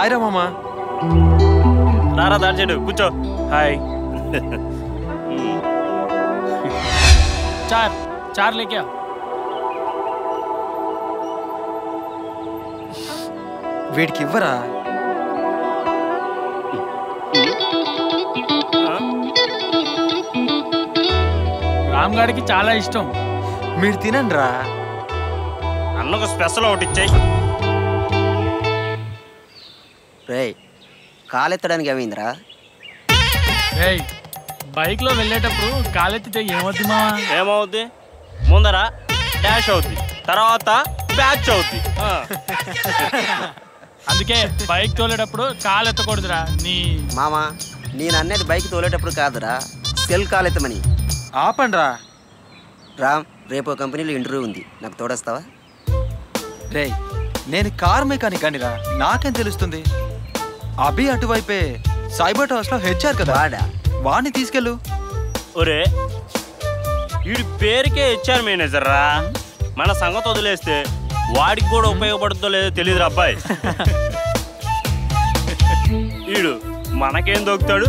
Hi రా మామా. రారా దాల్చెడు కూర్చో. హాయ్. चार चार लेके आओ. వీడికి ఇవ్వరా? రామ్ గాడికి చాలా ఇష్టం. మీరు తినండి రా. అన్నకు స్పెషల్ ఒకటి ఇచ్చాయి. రే కాలెత్తడానికి ఏమైందిరా? ఏయ్ బైక్ లో వెళ్ళేటప్పుడు కాలెత్తితే ఏమవుద్ది మావా? ఏమవుద్ది? ముందర డాష్ అవుద్ది, తర్వాత బ్యాచ్ అవుద్ది. అందుకే బైక్ తోలేటప్పుడు కాలెత్తకూడదురా. నీ మామా నేను అనేది బైక్ తోలేటప్పుడు కాదురా, సెల్ కాలెత్తమని. ఆపండి రా. రామ్ రేపు కంపెనీలో ఇంటర్వ్యూ ఉంది, నాకు తోడొస్తావా? రే నేను కార్ మెకానిక్ అని రా, నాకేం తెలుస్తుంది? అభి అటువైపే సైబర్ టవర్స్ లో హెచ్ఆర్ కదా, వాడా? వాడిని తీసుకెళ్ళు. ఒరే వీడి పేరుకే హెచ్ఆర్ మేనేజర్ రా. మన సంగతి వదిలేస్తే వాడికి కూడా ఉపయోగపడుతుందో లేదో తెలియదురా అబ్బాయి. వీడు మనకేం దొక్కుతాడు,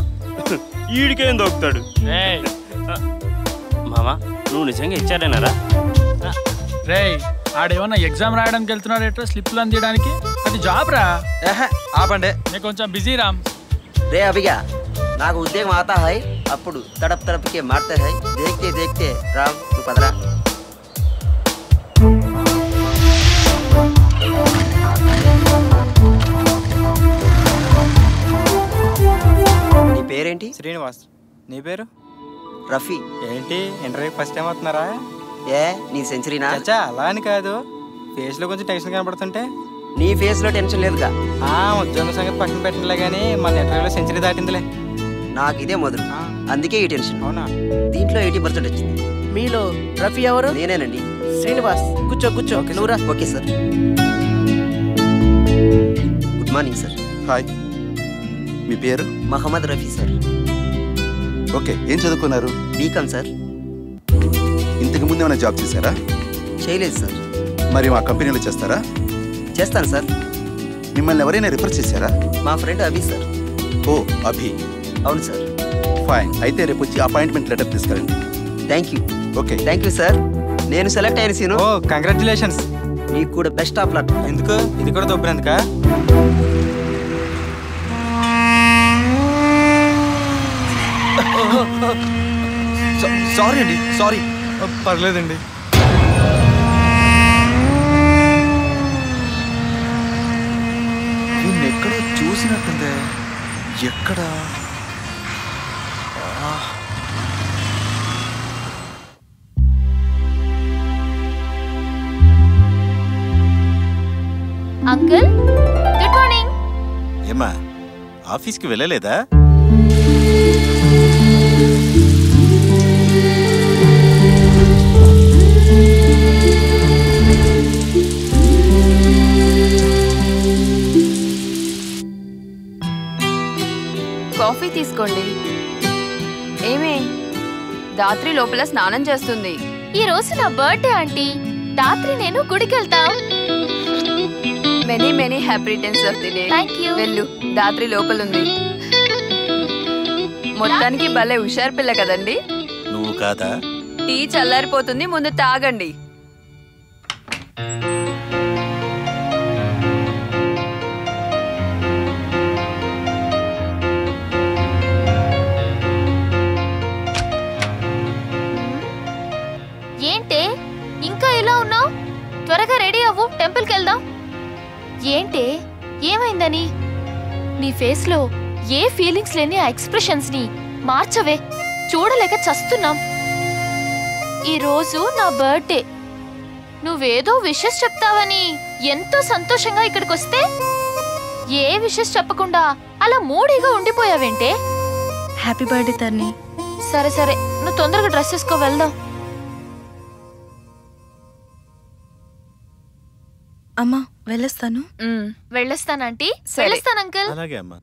వీడికేం దొక్కుతాడు. మామా నువ్వు నిజంగా హెచ్ఆర్ఏనారా? రే ఆడేమన్నా ఎగ్జామ్ రాయడానికి వెళ్తున్నాడేట్రా స్లిప్లు అందియడానికి? అది జాబ్ రా. ఆపండే, నేను కొంచెం బిజీ రామ్. రే అభిగా నాకు ఉద్యోగం आता है, అప్పుడు తడప్ తడప్కే మారతే है, देखते देखते రామ్ నువ్వు పదరా. నీ పేరేంటి? శ్రీనివాస్. నీ పేరు? రఫీ. ఏంటి ఇంటర్వ్యూ ఫస్ట్ టైం అవుతున్నారా? ఏ నీ సెంచరీనా? చచ్చా అలా అని కాదు, ఫేస్ లో కొంచెం టెన్షన్ కనబడుతుంటే. నీ ఫేస్ లో టెన్షన్ లేదుగా. ఉద్యోగం సంగతి పక్కన పెట్టినలే కానీ మన ఇంటర్వ్యూలో సెంచరీ దాటిందిలే. నాకు ఇదే మొదలు, అందుకే ఈ టెన్షన్. అవునా? దీంట్లో 80% వచ్చింది. మీలో రఫీ ఎవరు? నేనేనండి. శ్రీనివాస్ కూర్చో కూర్చో. నువ్వురా. Okay sir. Good morning sir. Hi, మీ పేరు? మహమ్మద్ రఫీ సార్. ఓకే, ఏం చదువుకున్నారు? BCom sir. ఇంతకు ముందు ఏమైనా జాబ్ చేశారా? చేయలేదు సార్. మరి మా కంపెనీలో చేస్తారా? చేస్తాను సార్. మిమ్మల్ని ఎవరైనా రిఫర్ చేశారా? మా ఫ్రెండ్ అభి సార్. ఓ అభి. అవును సార్. ఫైన్, అయితే రేపు వచ్చి అపాయింట్మెంట్ లెటర్ తీసుకురండి. Thank you. Okay. Thank you sir. నేను సెలెక్ట్ అయిన సీను. ఓ కంగ్రాచులేషన్స్. నీకు కూడా బెస్ట్ ఆఫ్ లక్. ఎందుకు? ఇది కూడా దొబ్బినందుకా? సారీ అండి, సారీ. పర్లేదండి. నిన్ను ఎక్కడో చూసినట్టుందే. ఎక్కడ? Uncle good morning. ఏమా ఆఫీస్కి వెళ్ళలేదా? కాఫీ తీసుకోండి. ఏమే రాత్రి లోపల స్నానం చేస్తుంది. ఈ రోజు నా బర్త్డే ఆంటీ. రాత్రి నేను గుడికి వెళ్తా. Many many happy returns of the day. Thank you. వెళ్ళు, రాత్రి లోపలుంది. మొత్తానికి భలే హుషారు పిల్ల కదండి. నువ్వు కాదా? టీ చల్లారిపోతుంది, ముందు తాగండి. ఏంటే ఇంకా ఇలా ఉన్నావు? త్వరగా రెడీ అవ్వు, టెంపుల్కి వెళ్దాం. ఏంటే ఏమైందని? నీ ఫేస్ లో ఏ ఫీలింగ్స్ లేని ఆ ఎక్స్ప్రెషన్స్ ని మార్చవే, చూడలేక చస్తున్నాం. ఈ రోజు నా బర్త్డే. నువ్వేదో విషెస్ చెప్తావని ఎంతో సంతోషంగా ఇక్కడికి వస్తే ఏ విషెస్ చెప్పకుండా అలా మూడీగా ఉండిపోయావేంటే? Happy birthday Tarni. సరే సరే, నువ్వు తొందరగా డ్రెస్ వేసుకో, వెళ్దాం. అమ్మా వెళ్ళొస్తాను. వెళ్ళొస్తానంటీ. వెళ్ళొస్తాను అంకుల్. అలాగే అమ్మా.